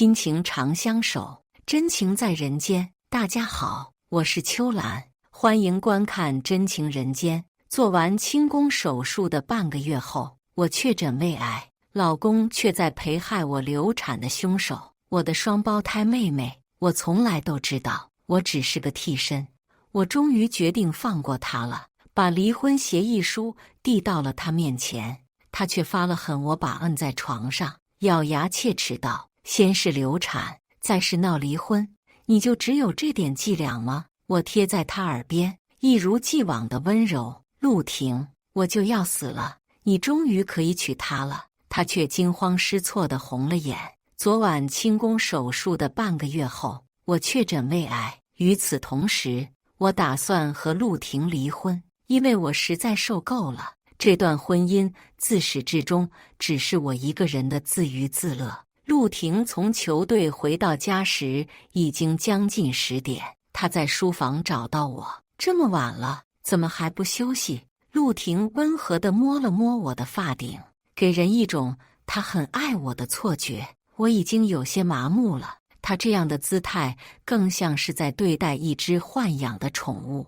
亲情长相守，真情在人间。大家好，我是秋兰，欢迎观看《真情人间》。做完清宫手术的半个月后，我确诊胃癌，老公却在陪害我流产的凶手，我的双胞胎妹妹。我从来都知道，我只是个替身。我终于决定放过他了，把离婚协议书递到了他面前，他却发了狠，我把摁在床上，咬牙切齿道：“先是流产，再是闹离婚，你就只有这点伎俩吗？”我贴在他耳边，一如既往的温柔：“陆婷，我就要死了，你终于可以娶她了。”他却惊慌失措地红了眼。昨晚清宫手术的半个月后，我确诊胃癌。与此同时，我打算和陆婷离婚，因为我实在受够了这段婚姻，自始至终只是我一个人的自娱自乐。陆婷从球队回到家时已经将近10点，她在书房找到我：“这么晚了，怎么还不休息？”陆婷温和地摸了摸我的发顶，给人一种她很爱我的错觉。我已经有些麻木了，她这样的姿态更像是在对待一只豢养的宠物。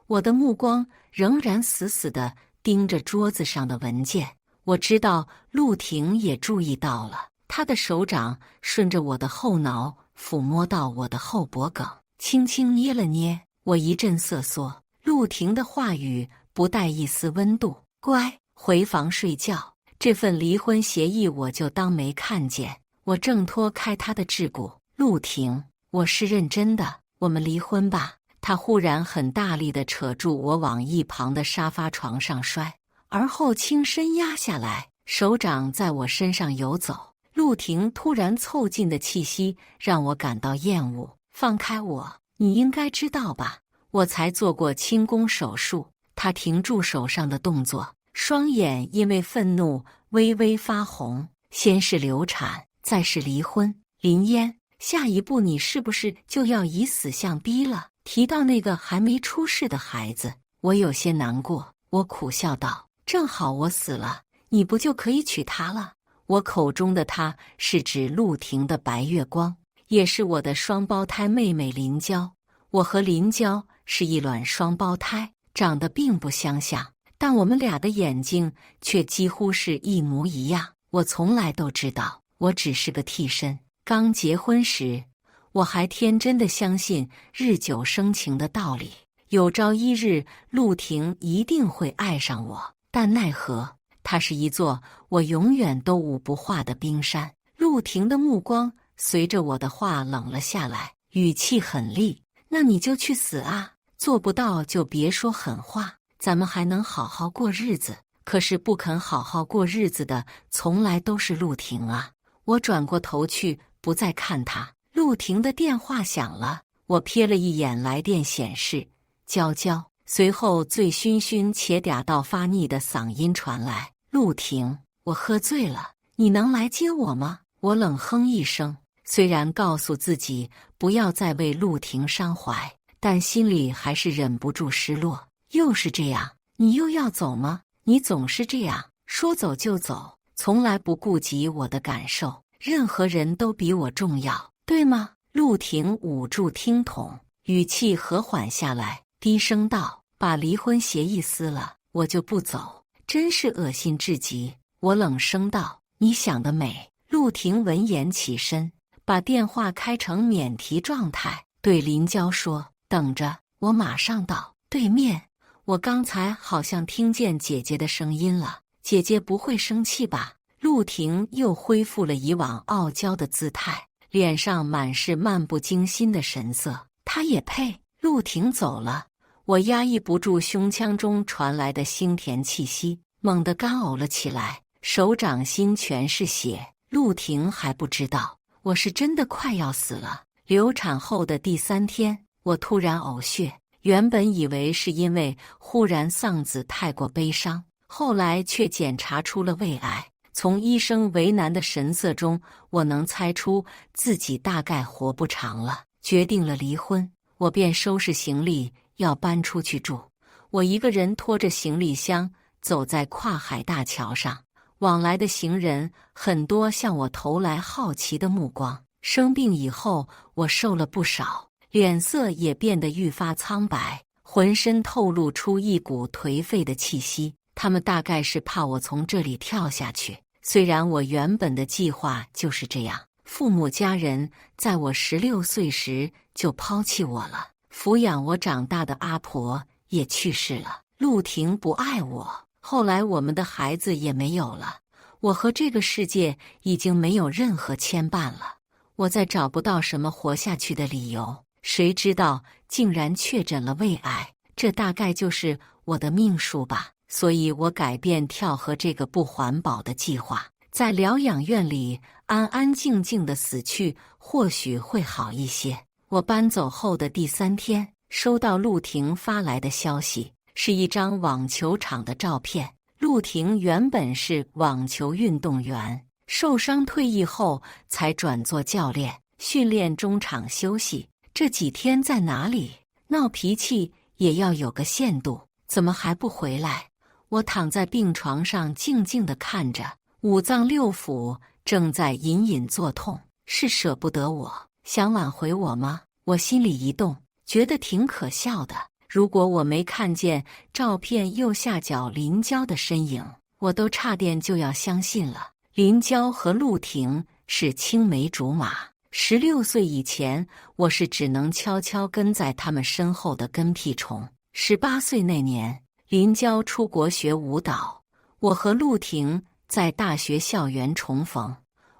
我的目光仍然死死地盯着桌子上的文件，我知道陆婷也注意到了。她的手掌顺着我的后脑抚摸到我的后脖梗，轻轻捏了捏，我一阵瑟缩。陆婷的话语不带一丝温度：“乖，回房睡觉。”这份离婚协议我就当没看见。我挣脱开她的桎梏：“陆婷，我是认真的，我们离婚吧。”她忽然很大力地扯住我，往一旁的沙发床上摔，而后轻身压下来，手掌在我身上游走。陆婷突然凑近的气息让我感到厌恶：“放开我，你应该知道吧，我才做过清宫手术。”她停住手上的动作，双眼因为愤怒微微发红。“先是流产，再是离婚，林嫣，下一步你是不是就要以死相逼了？”提到那个还没出世的孩子，我有些难过。我苦笑道：“正好我死了，你不就可以娶她了？”我口中的她是指陆婷的白月光，也是我的双胞胎妹妹林娇。我和林娇是一卵双胞胎，长得并不相像，但我们俩的眼睛却几乎是一模一样。我从来都知道，我只是个替身。刚结婚时，我还天真的相信日久生情的道理，有朝一日陆婷一定会爱上我。但奈何，它是一座我永远都舞不化的冰山。陆婷的目光随着我的话冷了下来，语气狠厉：“那你就去死啊！做不到就别说狠话，咱们还能好好过日子。”可是不肯好好过日子的从来都是陆婷啊！我转过头去，不再看她。陆婷的电话响了，我瞥了一眼来电显示：“娇娇。”随后醉醺醺且嗲到发腻的嗓音传来：“陆婷，我喝醉了，你能来接我吗？”我冷哼一声，虽然告诉自己不要再为陆婷伤怀，但心里还是忍不住失落。又是这样，你又要走吗？你总是这样，说走就走，从来不顾及我的感受，任何人都比我重要，对吗？陆婷捂住听筒，语气和缓下来，低声道：“把离婚协议撕了，我就不走。”真是恶心至极。我冷声道：“你想得美。”陆婷闻言起身，把电话开成免提状态，对林娇说：“等着，我马上到。”对面，我刚才好像听见姐姐的声音了，姐姐不会生气吧？陆婷又恢复了以往傲娇的姿态，脸上满是漫不经心的神色。她也配？陆婷走了，我压抑不住胸腔中传来的腥甜气息，猛地干呕了起来，手掌心全是血。陆婷还不知道，我是真的快要死了。流产后的第3天，我突然呕血，原本以为是因为忽然丧子太过悲伤，后来却检查出了胃癌。从医生为难的神色中，我能猜出自己大概活不长了。决定了离婚，我便收拾行李要搬出去住。我一个人拖着行李箱走在跨海大桥上，往来的行人很多向我投来好奇的目光。生病以后，我瘦了不少，脸色也变得愈发苍白，浑身透露出一股颓废的气息。他们大概是怕我从这里跳下去，虽然我原本的计划就是这样。父母家人在我16岁时就抛弃我了，抚养我长大的阿婆也去世了，陆婷不爱我，后来我们的孩子也没有了，我和这个世界已经没有任何牵绊了，我再找不到什么活下去的理由，谁知道竟然确诊了胃癌，这大概就是我的命数吧。所以我改变跳河这个不环保的计划，在疗养院里安安静静的死去，或许会好一些。我搬走后的第3天，收到陆婷发来的消息，是一张网球场的照片。陆婷原本是网球运动员，受伤退役后才转做教练，训练中场休息。这几天在哪里？闹脾气也要有个限度，怎么还不回来？我躺在病床上静静地看着，五脏六腑正在隐隐作痛，是舍不得我，想挽回我吗？我心里一动，觉得挺可笑的。如果我没看见照片右下角林娇的身影，我都差点就要相信了。林娇和陆婷是青梅竹马，16岁以前，我是只能悄悄跟在他们身后的跟屁虫。18岁那年，林娇出国学舞蹈，我和陆婷在大学校园重逢。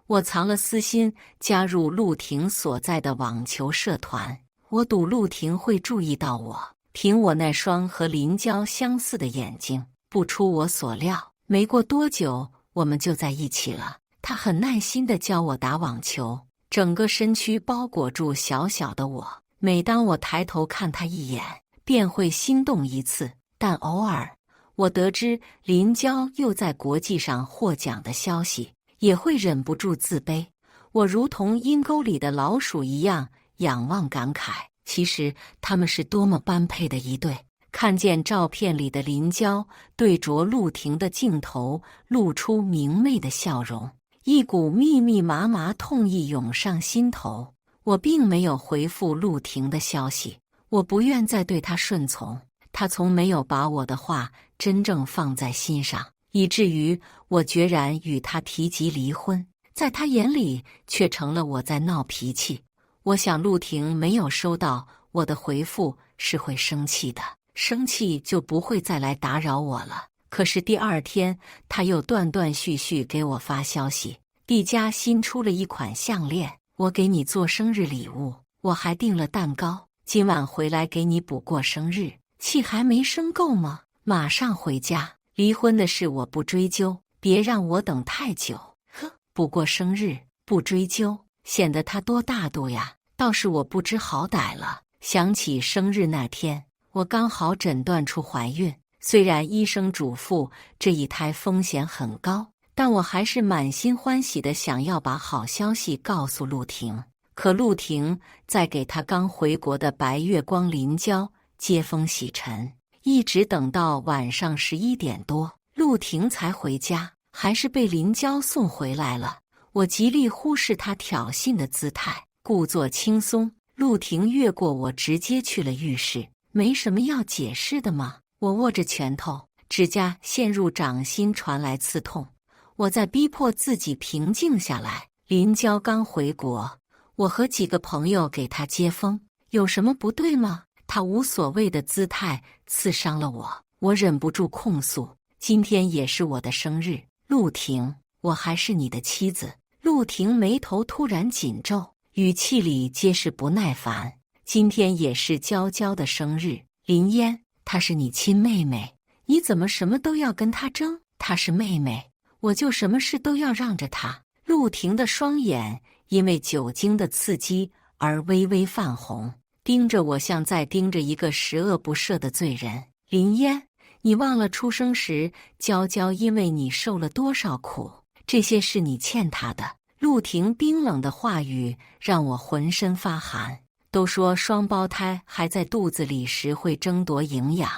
我藏了私心，加入陆婷所在的网球社团。我赌陆婷会注意到我，凭我那双和林娇相似的眼睛，不出我所料，没过多久，我们就在一起了。她很耐心地教我打网球，整个身躯包裹住小小的我。每当我抬头看她一眼，便会心动一次。但偶尔，我得知林娇又在国际上获奖的消息，也会忍不住自卑。我如同阴沟里的老鼠一样仰望感慨，其实他们是多么般配的一对。看见照片里的林娇对着陆婷的镜头露出明媚的笑容，一股密密麻麻痛意涌上心头。我并没有回复陆婷的消息，我不愿再对她顺从。他从没有把我的话真正放在心上，以至于我决然与他提及离婚，在他眼里却成了我在闹脾气。我想陆婷没有收到我的回复是会生气的，生气就不会再来打扰我了。可是第2天，他又断断续续给我发消息，蒂家新出了一款项链，我给你做生日礼物，我还订了蛋糕，今晚回来给你补过生日。气还没生够吗？马上回家。离婚的事我不追究，别让我等太久。呵，不过生日不追究，显得他多大度呀。倒是我不知好歹了。想起生日那天，我刚好诊断出怀孕，虽然医生嘱咐这一胎风险很高，但我还是满心欢喜的想要把好消息告诉陆婷。可陆婷在给她刚回国的白月光林娇接风洗尘，一直等到晚上11点多，陆婷才回家，还是被林娇送回来了。我极力忽视她挑衅的姿态，故作轻松。陆婷越过我，直接去了浴室。没什么要解释的吗？我握着拳头，指甲陷入掌心，传来刺痛。我在逼迫自己平静下来。林娇刚回国，我和几个朋友给她接风，有什么不对吗？他无所谓的姿态刺伤了我，我忍不住控诉：今天也是我的生日，陆婷，我还是你的妻子。陆婷眉头突然紧皱，语气里皆是不耐烦。今天也是娇娇的生日，林嫣，她是你亲妹妹，你怎么什么都要跟她争？她是妹妹，我就什么事都要让着她。陆婷的双眼因为酒精的刺激而微微泛红，盯着我像在盯着一个十恶不赦的罪人。林嫣，你忘了出生时娇娇因为你受了多少苦，这些是你欠她的。陆婷冰冷的话语让我浑身发寒。都说双胞胎还在肚子里时会争夺营养，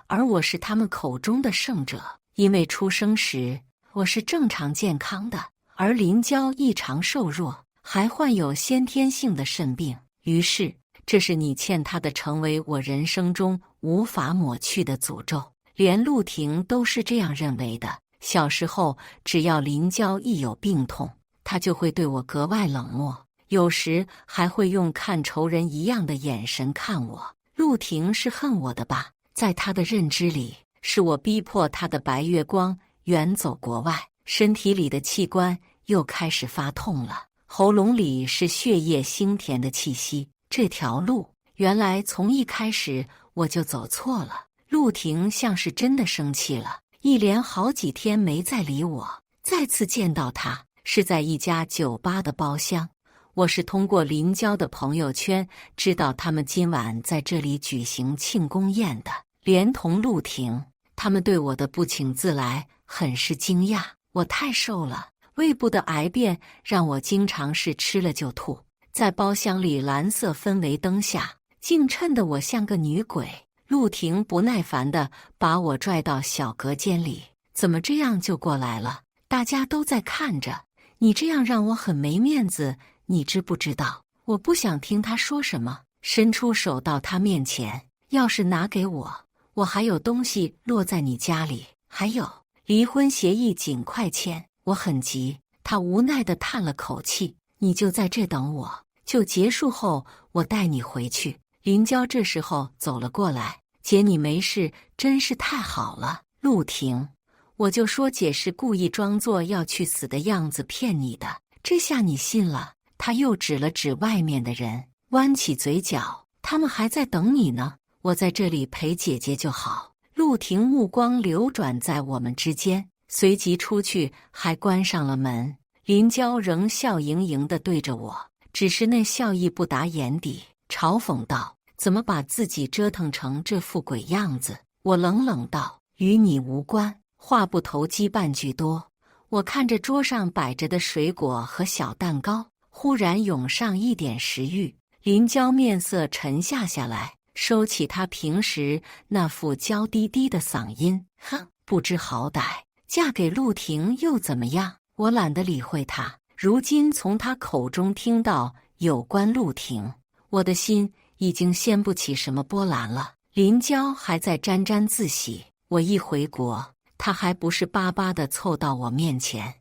而我是他们口中的胜者，因为出生时我是正常健康的，而林娇异常瘦弱，还患有先天性的肾病。于是，这是你欠他的，成为我人生中无法抹去的诅咒。连陆婷都是这样认为的。小时候，只要林娇一有病痛，他就会对我格外冷漠，有时还会用看仇人一样的眼神看我。陆婷是恨我的吧？在他的认知里，是我逼迫他的白月光远走国外。身体里的器官又开始发痛了，喉咙里是血液腥甜的气息。这条路原来从一开始我就走错了。陆婷像是真的生气了，一连好几天没再理我。再次见到他是在一家酒吧的包厢，我是通过林娇的朋友圈知道他们今晚在这里举行庆功宴的，连同陆婷，他们对我的不请自来很是惊讶。我太瘦了，胃部的癌变让我经常是吃了就吐。在包厢里蓝色氛围灯下，竟衬得我像个女鬼。陆婷不耐烦地把我拽到小隔间里，怎么这样就过来了？大家都在看着，你这样让我很没面子，你知不知道？我不想听他说什么，伸出手到他面前，钥匙拿给我，我还有东西落在你家里，还有离婚协议尽快签，我很急。他无奈地叹了口气，你就在这等我，就结束后我带你回去。林娇这时候走了过来，姐你没事，真是太好了。陆婷，我就说姐是故意装作要去死的样子骗你的，这下你信了。他又指了指外面的人，弯起嘴角，他们还在等你呢，我在这里陪姐姐就好。陆婷目光流转在我们之间，随即出去，还关上了门。林娇仍笑盈盈地对着我，只是那笑意不达眼底，嘲讽道：怎么把自己折腾成这副鬼样子？我冷冷道：与你无关。话不投机半句多。我看着桌上摆着的水果和小蛋糕，忽然涌上一点食欲。林娇面色沉下来，收起她平时那副娇滴滴的嗓音，哼，不知好歹，嫁给陆婷又怎么样？我懒得理会她。如今从她口中听到有关陆婷，我的心已经掀不起什么波澜了。林娇还在沾沾自喜，我一回国，她还不是巴巴地凑到我面前。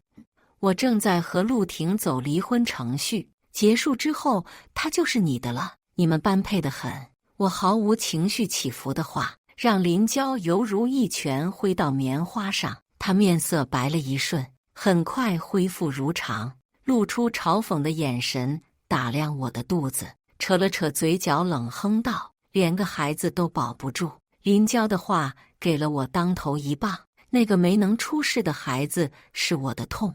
我正在和陆婷走离婚程序，结束之后，她就是你的了，你们般配得很。我毫无情绪起伏的话，让林娇犹如一拳挥到棉花上，她面色白了一瞬，很快恢复如常，露出嘲讽的眼神打量我的肚子，扯了扯嘴角，冷哼道：连个孩子都保不住。林娇的话给了我当头一棒，那个没能出世的孩子是我的痛，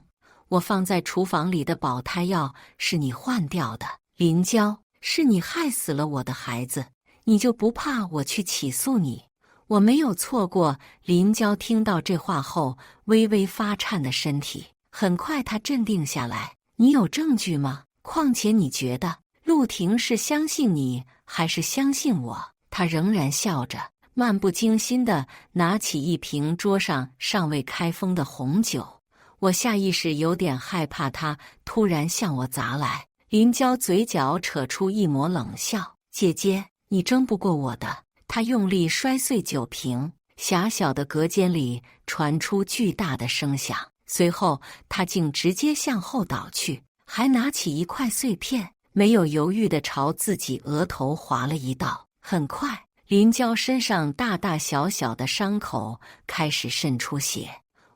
我放在厨房里的保胎药是你换掉的。林娇，是你害死了我的孩子，你就不怕我去起诉你？我没有错过。林娇听到这话后，微微发颤的身体，很快她镇定下来。你有证据吗？况且你觉得陆婷是相信你还是相信我？她仍然笑着，漫不经心地拿起一瓶桌上尚未开封的红酒。我下意识有点害怕她突然向我砸来。林娇嘴角扯出一抹冷笑：姐姐，你争不过我的。她用力摔碎酒瓶，狭小的隔间里传出巨大的声响，随后她竟直接向后倒去，还拿起一块碎片，没有犹豫地朝自己额头划了一道。很快，林娇身上大大小小的伤口开始渗出血，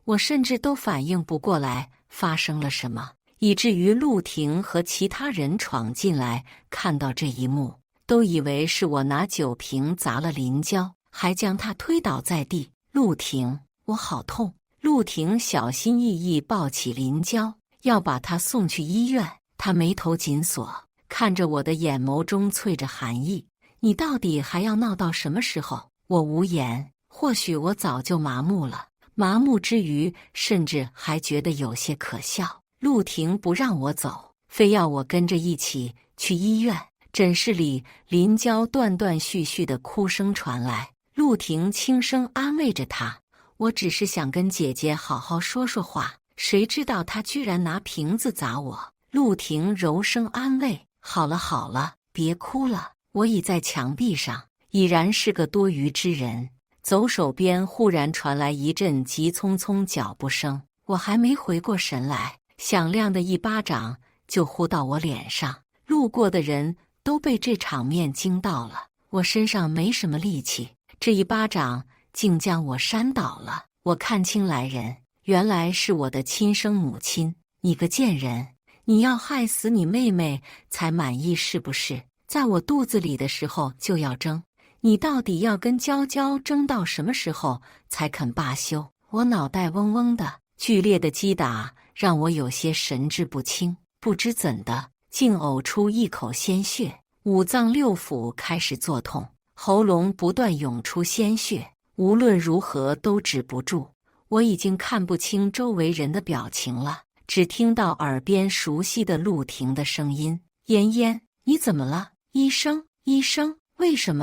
我甚至都反应不过来发生了什么，以至于陆婷和其他人闯进来，看到这一幕，都以为是我拿酒瓶砸了林娇，还将她推倒在地。陆婷，我好痛！陆婷小心翼翼抱起林娇，要把她送去医院。她眉头紧锁，看着我的眼眸中淬着寒意。你到底还要闹到什么时候？我无言，或许我早就麻木了，麻木之余，甚至还觉得有些可笑。陆婷不让我走，非要我跟着一起去医院。诊室里，林娇断断续续的哭声传来，陆婷轻声安慰着她：我只是想跟姐姐好好说说话，谁知道她居然拿瓶子砸我。陆婷柔声安慰：“好了好了，别哭了。”我倚在墙壁上，已然是个多余之人。走手边忽然传来一阵急匆匆脚步声，我还没回过神来，响亮的一巴掌就呼到我脸上。路过的人都被这场面惊到了。我身上没什么力气，这一巴掌竟将我扇倒了。我看清来人，原来是我的亲生母亲。你个贱人，你要害死你妹妹才满意是不是？在我肚子里的时候就要争，你到底要跟娇娇争到什么时候才肯罢休？我脑袋嗡嗡的，剧烈的击打让我有些神志不清，不知怎的，竟呕出一口鲜血，五脏六腑开始作痛，喉咙不断涌出鲜血，无论如何都止不住。我已经看不清周围人的表情了，只听到耳边熟悉的陆婷的声音：“妍妍，你怎么了？医生，医生，为什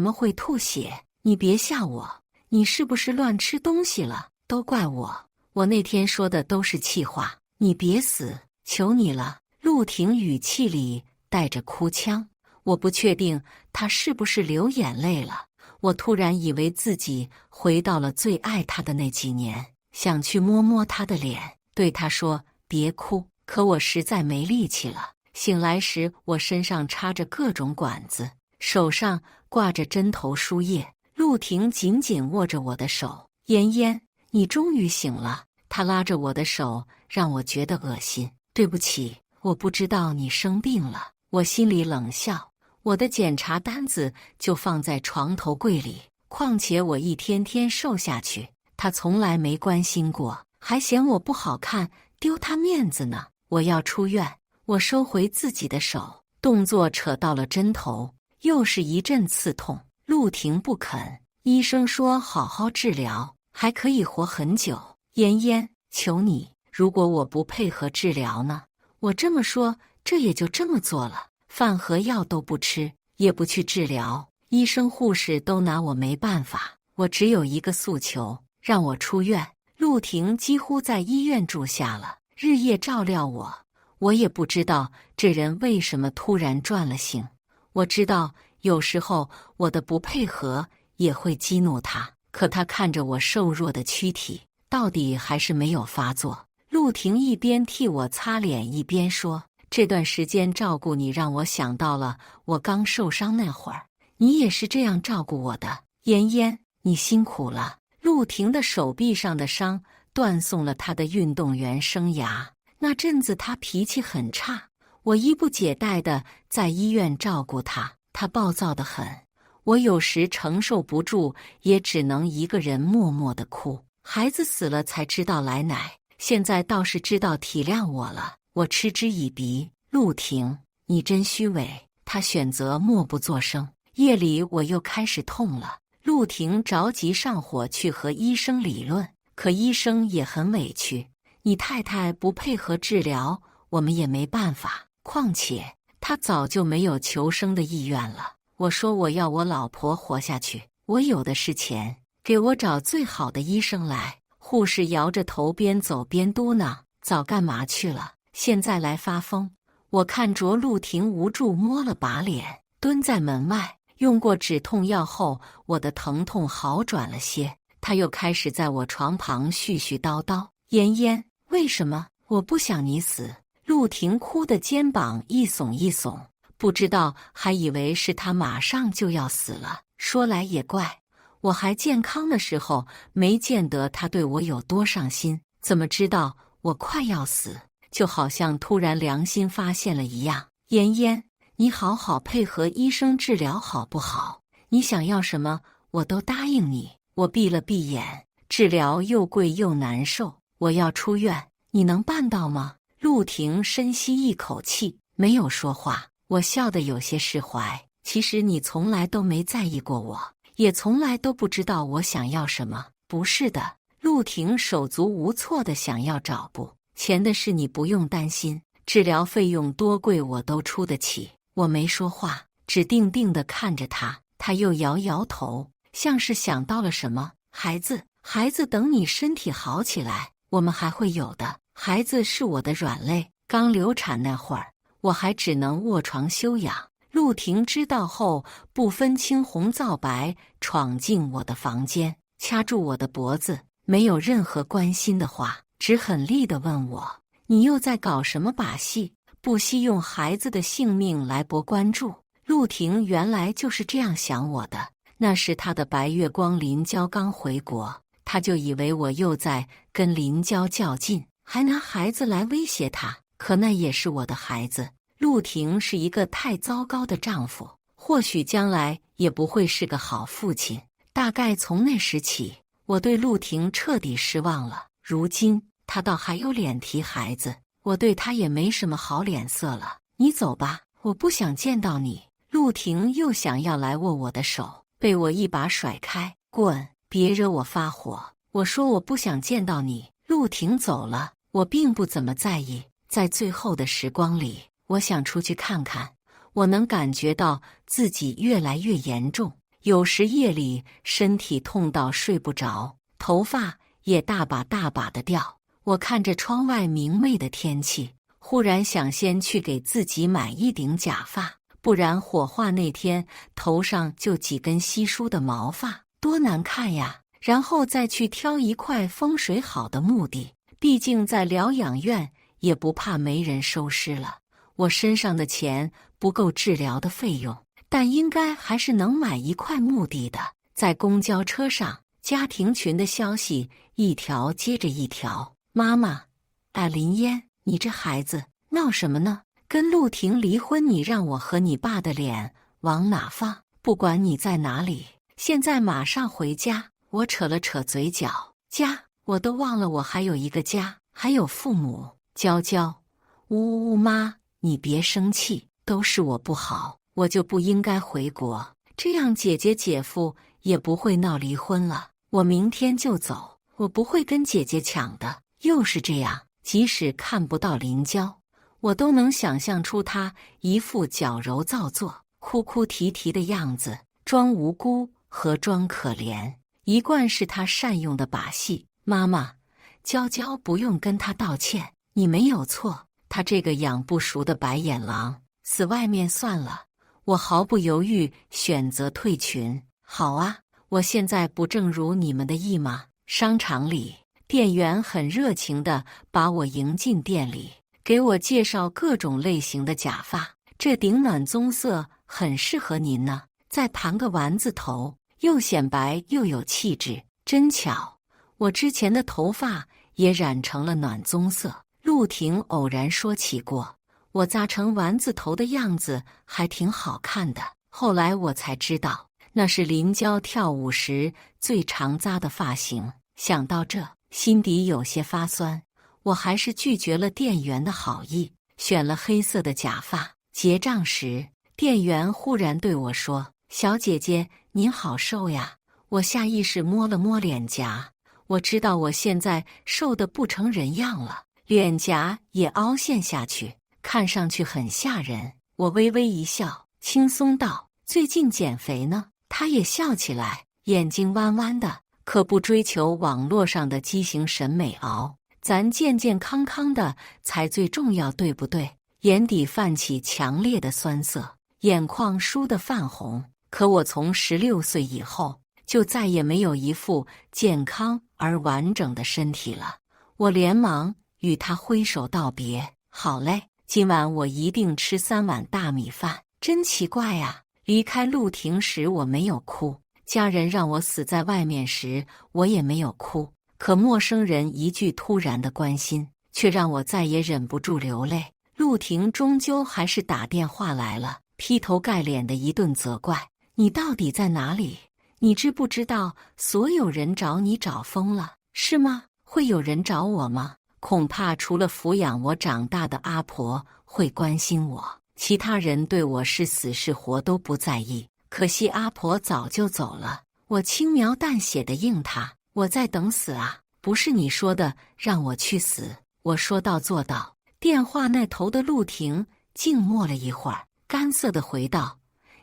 么会吐血？你别吓我，你是不是乱吃东西了？都怪我，我那天说的都是气话，你别死，求你了。”陆婷语气里带着哭腔，我不确定她是不是流眼泪了。我突然以为自己回到了最爱她的那几年，想去摸摸她的脸，对她说别哭，可我实在没力气了。醒来时，我身上插着各种管子，手上挂着针头输液。陆婷紧紧握着我的手：“妍妍，你终于醒了。”她拉着我的手，让我觉得恶心。对不起，我不知道你生病了。我心里冷笑，我的检查单子就放在床头柜里。况且我一天天瘦下去，她从来没关心过，还嫌我不好看，丢她面子呢。我要出院。我收回自己的手，动作扯到了针头，又是一阵刺痛。陆婷不肯，医生说好好治疗，还可以活很久。妍妍，求你，如果我不配合治疗呢？我这么说，这也就这么做了，饭和药都不吃，也不去治疗，医生护士都拿我没办法。我只有一个诉求，让我出院。陆婷几乎在医院住下了，日夜照料我。我也不知道这人为什么突然转了性。我知道有时候我的不配合也会激怒他，可他看着我瘦弱的躯体，到底还是没有发作。陆婷一边替我擦脸，一边说：“这段时间照顾你，让我想到了我刚受伤那会儿，你也是这样照顾我的。妍妍，你辛苦了。”陆婷的手臂上的伤断送了她的运动员生涯。那阵子他脾气很差，我衣不解带的在医院照顾他，他暴躁得很。我有时承受不住，也只能一个人默默地哭。孩子死了才知道来奶，现在倒是知道体谅我了。我嗤之以鼻：“陆婷，你真虚伪。”他选择默不作声。夜里我又开始痛了，陆婷着急上火去和医生理论，可医生也很委屈。你太太不配合治疗，我们也没办法。况且她早就没有求生的意愿了。我说我要我老婆活下去，我有的是钱，给我找最好的医生来。护士摇着头边走边嘟囔：“早干嘛去了？现在来发疯。”我看着陆婷无助摸了把脸，蹲在门外。用过止痛药后，我的疼痛好转了些。她又开始在我床旁絮絮叨叨：“妍妍，为什么？我不想你死。”陆婷哭的肩膀一耸一耸，不知道还以为是她马上就要死了。说来也怪，我还健康的时候，没见得她对我有多上心，怎么知道我快要死，就好像突然良心发现了一样。妍妍，你好好配合医生治疗好不好？你想要什么，我都答应你。我闭了闭眼，治疗又贵又难受。我要出院，你能办到吗？陆婷深吸一口气，没有说话。我笑得有些释怀。其实你从来都没在意过我，也从来都不知道我想要什么。不是的，陆婷手足无措地想要找补。钱的事你不用担心，治疗费用多贵我都出得起。我没说话，只定定地看着他。他又摇摇头，像是想到了什么。孩子，等你身体好起来，我们还会有的。孩子是我的软肋，刚流产那会儿，我还只能卧床休养。陆婷知道后，不分青红皂白，闯进我的房间，掐住我的脖子，没有任何关心的话，只狠厉地问我：“你又在搞什么把戏？不惜用孩子的性命来博关注？”陆婷原来就是这样想我的。那时她的白月光林娇刚回国，她就以为我又在跟林娇较劲，还拿孩子来威胁她。可那也是我的孩子。陆婷是一个太糟糕的丈夫，或许将来也不会是个好父亲。大概从那时起，我对陆婷彻底失望了。如今她倒还有脸提孩子，我对她也没什么好脸色了。你走吧，我不想见到你。陆婷又想要来握我的手，被我一把甩开。滚，别惹我发火。我说我不想见到你。陆婷走了，我并不怎么在意。在最后的时光里，我想出去看看。我能感觉到自己越来越严重，有时夜里身体痛到睡不着，头发也大把大把的掉。我看着窗外明媚的天气，忽然想先去给自己买一顶假发，不然火化那天头上就几根稀疏的毛发，多难看呀。然后再去挑一块风水好的墓地，毕竟在疗养院也不怕没人收尸了。我身上的钱不够治疗的费用，但应该还是能买一块墓地的。在公交车上，家庭群的消息一条接着一条。妈妈，林嫣，你这孩子闹什么呢？跟陆婷离婚，你让我和你爸的脸往哪放？不管你在哪里，现在马上回家。我扯了扯嘴角，家，我都忘了我还有一个家，还有父母。娇娇，呜呜妈，你别生气，都是我不好，我就不应该回国，这样姐姐姐夫也不会闹离婚了。我明天就走，我不会跟姐姐抢的。又是这样，即使看不到林娇，我都能想象出她一副矫揉造作、哭哭啼啼的样子，装无辜和装可怜，一贯是她善用的把戏。妈妈，娇娇不用跟她道歉，你没有错，她这个养不熟的白眼狼，死外面算了。我毫不犹豫选择退群。好啊，我现在不正如你们的意吗？商场里，店员很热情地把我迎进店里，给我介绍各种类型的假发。这顶暖棕色很适合您呢，再盘个丸子头，又显白又有气质。真巧，我之前的头发也染成了暖棕色。陆婷偶然说起过，我扎成丸子头的样子还挺好看的。后来我才知道，那是林娇跳舞时最常扎的发型。想到这，心底有些发酸。我还是拒绝了店员的好意，选了黑色的假发。结账时，店员忽然对我说：“小姐姐，您好瘦呀。”我下意识摸了摸脸颊，我知道我现在瘦得不成人样了，脸颊也凹陷下去，看上去很吓人。我微微一笑，轻松道：“最近减肥呢？”他也笑起来，眼睛弯弯的。可不追求网络上的畸形审美熬，咱健健康康的才最重要，对不对？眼底泛起强烈的酸涩，眼眶倏地泛红。可我从16岁以后，就再也没有一副健康而完整的身体了。我连忙与他挥手道别。好嘞，今晚我一定吃3碗大米饭。真奇怪呀，离开陆婷时我没有哭，家人让我死在外面时我也没有哭，可陌生人一句突然的关心，却让我再也忍不住流泪。陆婷终究还是打电话来了，劈头盖脸的一顿责怪：“你到底在哪里？你知不知道所有人找你找疯了，是吗？会有人找我吗？恐怕除了抚养我长大的阿婆会关心我，其他人对我是死是活都不在意。可惜阿婆早就走了。”我轻描淡写的应他：“我在等死啊，不是你说的让我去死。”我说到做到。电话那头的陆婷静默了一会儿，干涩地回道：“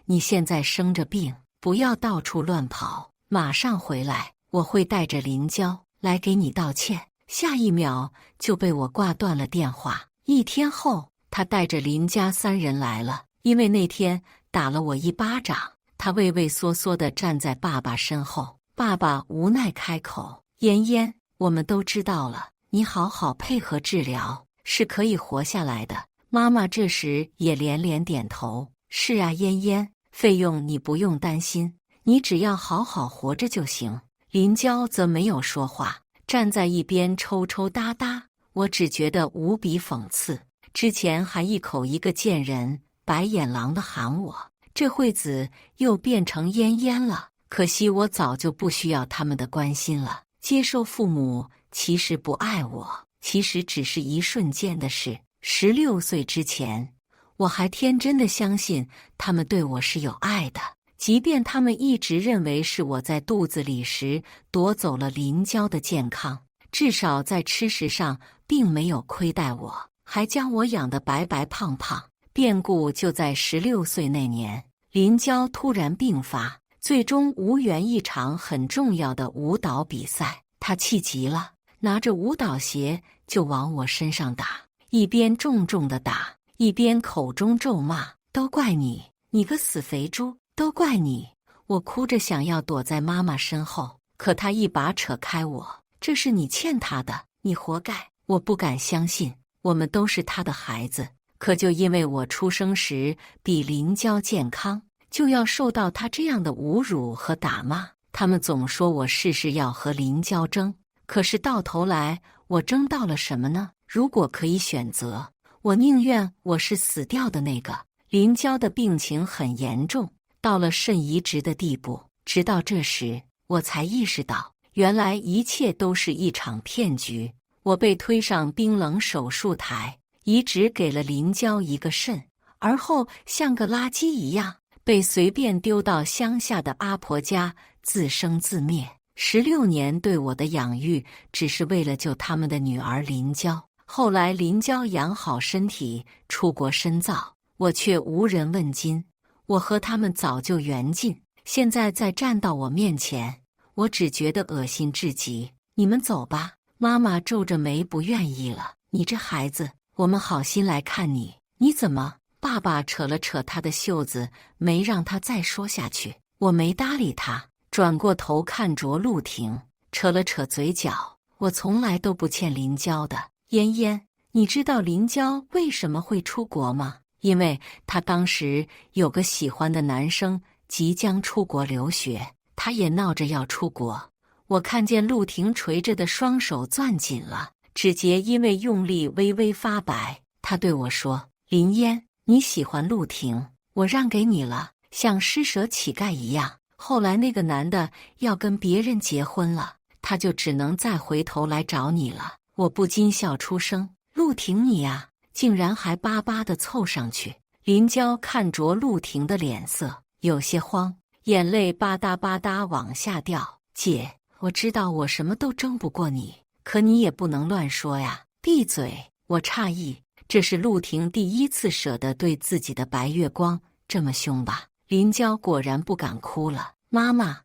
你现在生着病，不要到处乱跑，马上回来，我会带着林娇来给你道歉。”下一秒就被我挂断了电话。1天后，他带着林家3人来了。因为那天打了我1巴掌，他畏畏缩缩地站在爸爸身后。爸爸无奈开口：“嫣嫣，我们都知道了，你好好配合治疗，是可以活下来的。”妈妈这时也连连点头：“是啊，嫣嫣，费用你不用担心，你只要好好活着就行。”林娇则没有说话，站在一边抽抽搭搭。我只觉得无比讽刺，之前还一口一个贱人、白眼狼的喊我，这会子又变成嫣嫣了。可惜我早就不需要他们的关心了。接受父母其实不爱我，其实只是一瞬间的事。16岁之前，我还天真的相信他们对我是有爱的，即便他们一直认为是我在肚子里时夺走了林娇的健康，至少在吃食上并没有亏待我，还将我养得白白胖胖。变故就在16岁那年，林娇突然病发，最终无缘一场很重要的舞蹈比赛。她气急了，拿着舞蹈鞋就往我身上打，一边重重的打，一边口中咒骂：“都怪你，你个死肥猪，都怪你！”我哭着想要躲在妈妈身后，可她一把扯开我：“这是你欠她的，你活该！”我不敢相信，我们都是她的孩子，可就因为我出生时比林娇健康，就要受到她这样的侮辱和打骂。他们总说我事事要和林娇争，可是到头来我争到了什么呢？如果可以选择，我宁愿我是死掉的那个。林娇的病情很严重，到了肾移植的地步。直到这时，我才意识到，原来一切都是一场骗局。我被推上冰冷手术台，移植给了林娇一个肾，而后像个垃圾一样被随便丢到乡下的阿婆家自生自灭。16年对我的养育，只是为了救他们的女儿林娇。后来林娇养好身体，出国深造，我却无人问津。我和他们早就缘尽，现在再站到我面前，我只觉得恶心至极。你们走吧。妈妈皱着眉不愿意了。你这孩子，我们好心来看你，你怎么？爸爸扯了扯他的袖子，没让他再说下去。我没搭理他，转过头看着陆婷，扯了扯嘴角。我从来都不欠林娇的。嫣嫣，你知道林娇为什么会出国吗？因为她当时有个喜欢的男生即将出国留学，她也闹着要出国。我看见陆婷垂着的双手攥紧了，指节因为用力微微发白。她对我说：“林嫣，你喜欢陆婷，我让给你了，像施舍乞丐一样。后来那个男的要跟别人结婚了，他就只能再回头来找你了。”我不禁笑出声：“陆婷你呀，竟然还巴巴地凑上去。”林娇看着陆婷的脸色，有些慌，眼泪吧嗒吧嗒往下掉。“姐，我知道我什么都争不过你，可你也不能乱说呀。”“闭嘴！”我诧异，这是陆婷第一次舍得对自己的白月光这么凶吧？林娇果然不敢哭了。“妈妈，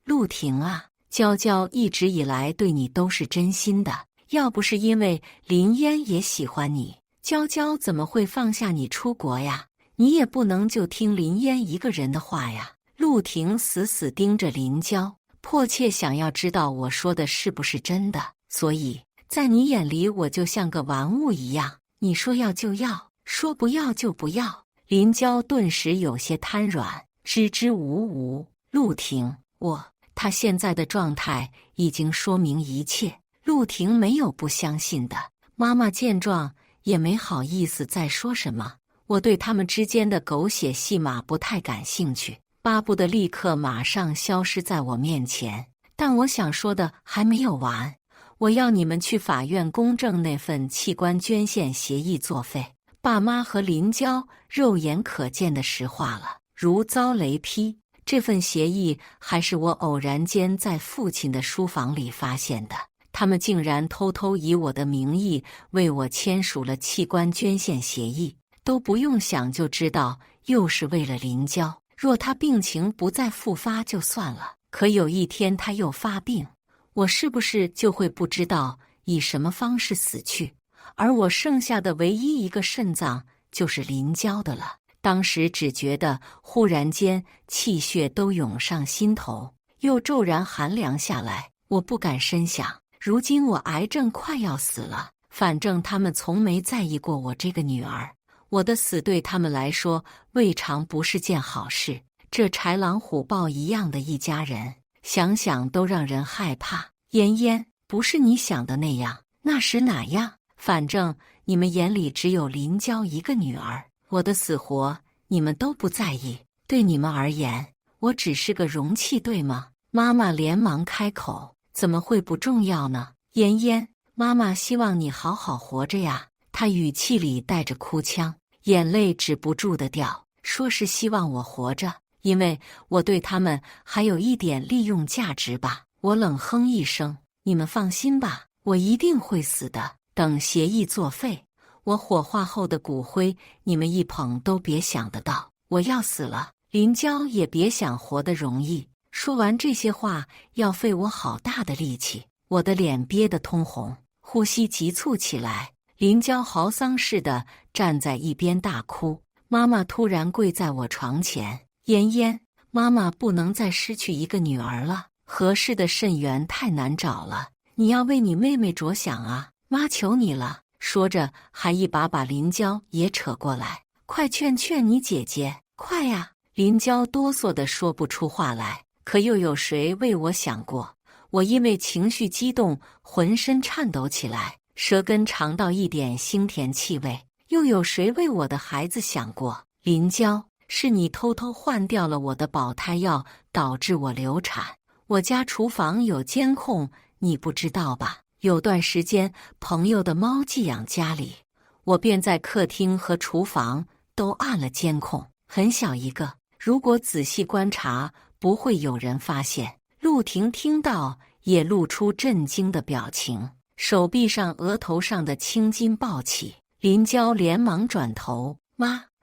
陆婷啊，娇娇一直以来对你都是真心的，要不是因为林嫣也喜欢你，娇娇怎么会放下你出国呀？你也不能就听林嫣一个人的话呀。”陆婷死死盯着林娇，迫切想要知道我说的是不是真的。“所以在你眼里我就像个玩物一样，你说要就要，说不要就不要。”林娇顿时有些瘫软，支支吾吾。“陆婷，她现在的状态已经说明一切。”陆婷没有不相信的。妈妈见状也没好意思再说什么。我对他们之间的狗血戏码不太感兴趣，巴不得立刻马上消失在我面前。但我想说的还没有完，我要你们去法院公证那份器官捐献协议作废。爸妈和林娇肉眼可见的实话了，如遭雷劈。这份协议还是我偶然间在父亲的书房里发现的，他们竟然偷偷以我的名义为我签署了器官捐献协议，都不用想就知道又是为了林娇。若她病情不再复发就算了，可有一天她又发病，我是不是就会不知道以什么方式死去？而我剩下的唯一一个肾脏就是林娇的了。当时只觉得忽然间气血都涌上心头，又骤然寒凉下来。我不敢深想，如今我癌症快要死了，反正他们从没在意过我这个女儿，我的死对他们来说未尝不是件好事。这豺狼虎豹一样的一家人，想想都让人害怕。妍妍，不是你想的那样，那时哪样？反正你们眼里只有林娇一个女儿，我的死活你们都不在意。对你们而言，我只是个容器，对吗？妈妈连忙开口，怎么会不重要呢？妍妍，妈妈希望你好好活着呀。她语气里带着哭腔，眼泪止不住的掉，说是希望我活着，因为我对他们还有一点利用价值吧。我冷哼一声，你们放心吧，我一定会死的。等协议作废，我火化后的骨灰，你们一捧都别想得到。我要死了，林娇也别想活得容易。说完这些话，要费我好大的力气，我的脸憋得通红，呼吸急促起来。林娇嚎丧似的站在一边大哭。妈妈突然跪在我床前，妍妍，妈妈不能再失去一个女儿了，合适的肾源太难找了，你要为你妹妹着想啊，妈求你了。说着还一把把林娇也扯过来，快劝劝你姐姐，快呀！林娇哆嗦地说不出话来，可又有谁为我想过？我因为情绪激动，浑身颤抖起来，舌根尝到一点腥甜气味。又有谁为我的孩子想过？林娇，是你偷偷换掉了我的保胎药，导致我流产。我家厨房有监控，你不知道吧？有段时间，朋友的猫寄养家里，我便在客厅和厨房都按了监控，很小一个，如果仔细观察，不会有人发现。陆婷听到，也露出震惊的表情，手臂上、额头上的青筋暴起。林娇连忙转头，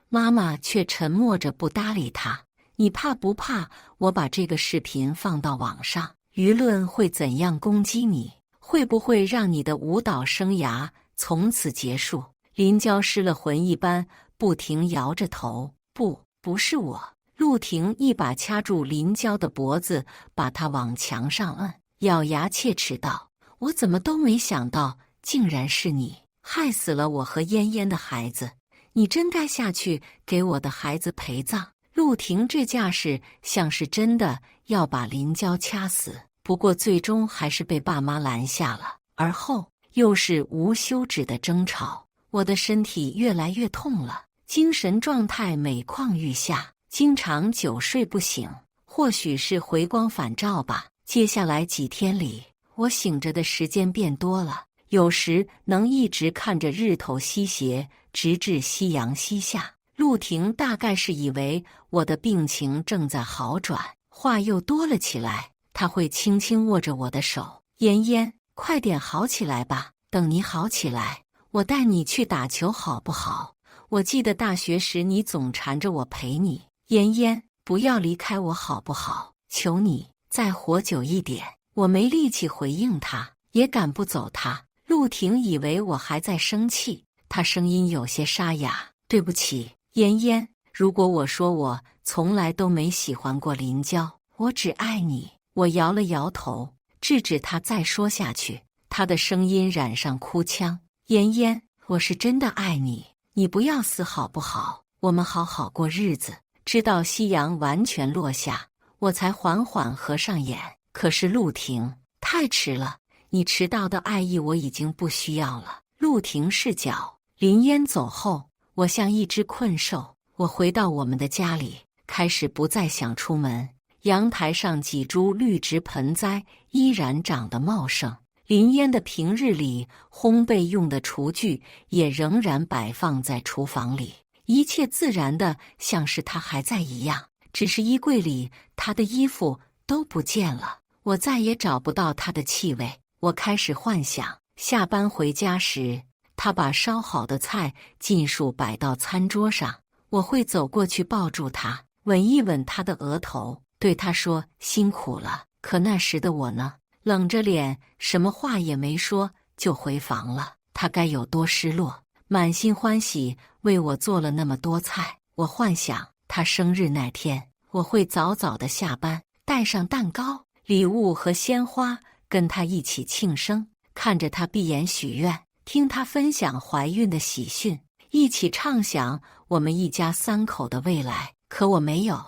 妈妈却沉默着不搭理她。你怕不怕我把这个视频放到网上，舆论会怎样攻击你？会不会让你的舞蹈生涯从此结束？林娇失了魂一般，不停摇着头。不是我。陆婷一把掐住林娇的脖子，把她往墙上摁，咬牙切齿道：我怎么都没想到，竟然是你，害死了我和嫣嫣的孩子。你真该下去给我的孩子陪葬。陆婷这架势像是真的要把林娇掐死，不过最终还是被爸妈拦下了。而后又是无休止的争吵，我的身体越来越痛了，精神状态每况愈下，经常久睡不醒。或许是回光返照吧，接下来几天里，我醒着的时间变多了，有时能一直看着日头西斜，直至夕阳西下。陆婷大概是以为我的病情正在好转，话又多了起来。她会轻轻握着我的手，嫣嫣，快点好起来吧，等你好起来，我带你去打球好不好？我记得大学时你总缠着我陪你，嫣嫣，不要离开我好不好？求你再活久一点。我没力气回应他，也赶不走他。陆婷以为我还在生气，她声音有些沙哑，对不起，嫣嫣，如果我说我从来都没喜欢过林娇，我只爱你。我摇了摇头，制止他再说下去。他的声音染上哭腔，嫣嫣，我是真的爱你，你不要死好不好？我们好好过日子。直到夕阳完全落下，我才缓缓合上眼。可是陆婷，太迟了，你迟到的爱意我已经不需要了。陆婷视角，林嫣走后，我像一只困兽。我回到我们的家里，开始不再想出门。阳台上几株绿植盆栽依然长得茂盛，林嫣的平日里烘焙用的厨具也仍然摆放在厨房里，一切自然的像是她还在一样，只是衣柜里她的衣服都不见了，我再也找不到她的气味。我开始幻想，下班回家时，她把烧好的菜尽数摆到餐桌上，我会走过去抱住她，吻一吻她的额头，对她说辛苦了。可那时的我呢，冷着脸，什么话也没说，就回房了。他该有多失落，满心欢喜为我做了那么多菜。我幻想他生日那天，我会早早的下班，带上蛋糕、礼物和鲜花，跟他一起庆生，看着他闭眼许愿，听他分享怀孕的喜讯，一起畅想我们一家3口的未来。可我没有，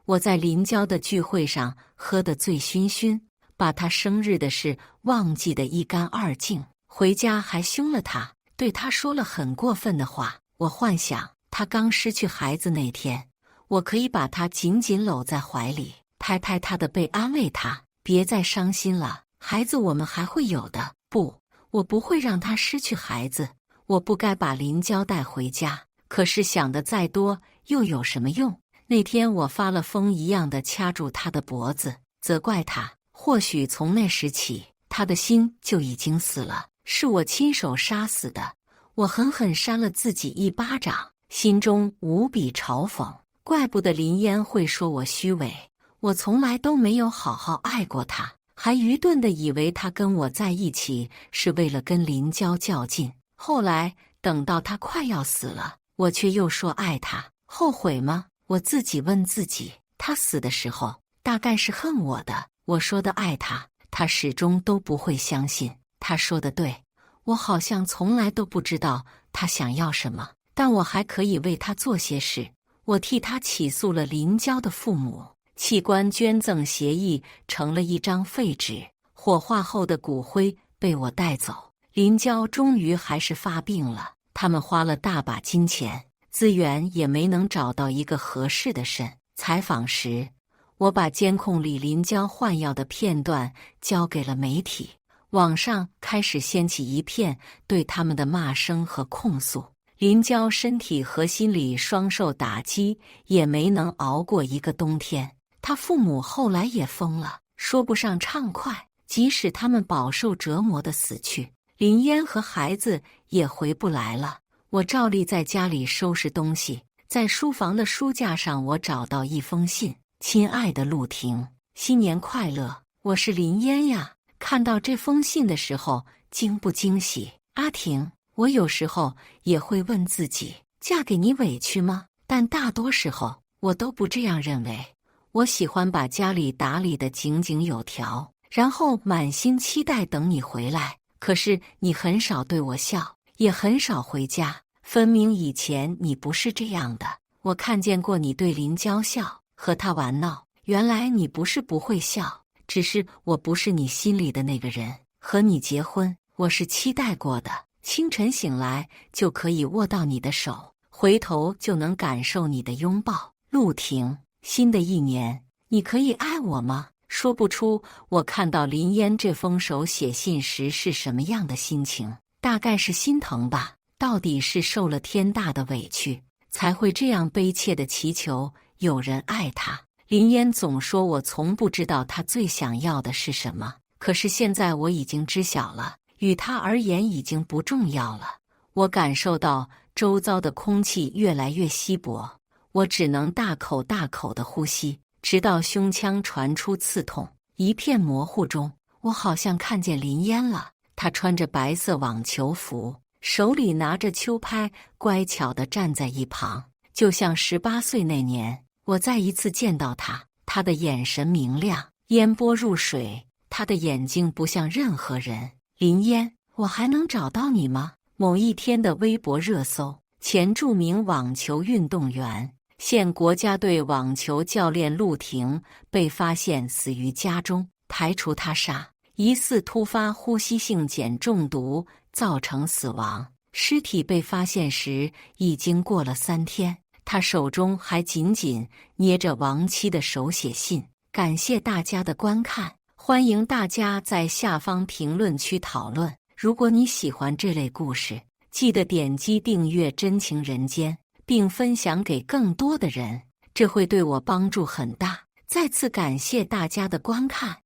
我在邻郊的聚会上喝得醉醺醺，把他生日的事忘记得一干二净，回家还凶了他，对他说了很过分的话。我幻想他刚失去孩子那天，我可以把他紧紧搂在怀里，拍拍他的背，安慰他，别再伤心了，孩子我们还会有的。不，我不会让他失去孩子，我不该把林娇带回家。可是想的再多又有什么用？那天我发了疯一样的掐住他的脖子，责怪他。或许从那时起，他的心就已经死了，是我亲手杀死的。我狠狠扇了自己一巴掌，心中无比嘲讽，怪不得林嫣会说我虚伪，我从来都没有好好爱过他，还愚钝地以为他跟我在一起是为了跟林娇较劲。后来等到他快要死了，我却又说爱他，后悔吗？我自己问自己，他死的时候大概是恨我的，我说的爱他，他始终都不会相信。他说的对，我好像从来都不知道他想要什么，但我还可以为他做些事。我替他起诉了林娇的父母，器官捐赠协议成了一张废纸，火化后的骨灰被我带走。林娇终于还是发病了，他们花了大把金钱资源，也没能找到一个合适的肾。采访时，我把监控里林娇换药的片段交给了媒体，网上开始掀起一片对他们的骂声和控诉。林娇身体和心理双受打击，也没能熬过一个冬天。他父母后来也疯了，说不上畅快。即使他们饱受折磨的死去，林嫣和孩子也回不来了。我照例在家里收拾东西，在书房的书架上，我找到一封信：亲爱的陆婷，新年快乐，我是林嫣呀。看到这封信的时候，惊不惊喜？阿婷，我有时候也会问自己，嫁给你委屈吗？但大多时候我都不这样认为。我喜欢把家里打理得井井有条，然后满心期待等你回来。可是你很少对我笑，也很少回家，分明以前你不是这样的。我看见过你对林娇笑，和她玩闹，原来你不是不会笑，只是我不是你心里的那个人。和你结婚，我是期待过的，清晨醒来就可以握到你的手，回头就能感受你的拥抱。陆婷，新的一年，你可以爱我吗？说不出我看到林嫣这封手写信时是什么样的心情，大概是心疼吧。到底是受了天大的委屈，才会这样悲切地祈求有人爱她。林嫣总说我从不知道她最想要的是什么，可是现在我已经知晓了，与她而言已经不重要了。我感受到周遭的空气越来越稀薄，我只能大口大口地呼吸，直到胸腔传出刺痛。一片模糊中，我好像看见林嫣了。她穿着白色网球服，手里拿着秋拍，乖巧地站在一旁，就像18岁那年我再一次见到她。她的眼神明亮，烟波入水，她的眼睛不像任何人。林嫣，我还能找到你吗？某一天的微博热搜，前著名网球运动员、现国家队网球教练陆婷被发现死于家中，排除他杀，疑似突发呼吸性碱中毒造成死亡。尸体被发现时已经过了3天，他手中还紧紧捏着亡妻的手写信。感谢大家的观看，欢迎大家在下方评论区讨论。如果你喜欢这类故事，记得点击订阅真情人间，并分享给更多的人，这会对我帮助很大。再次感谢大家的观看。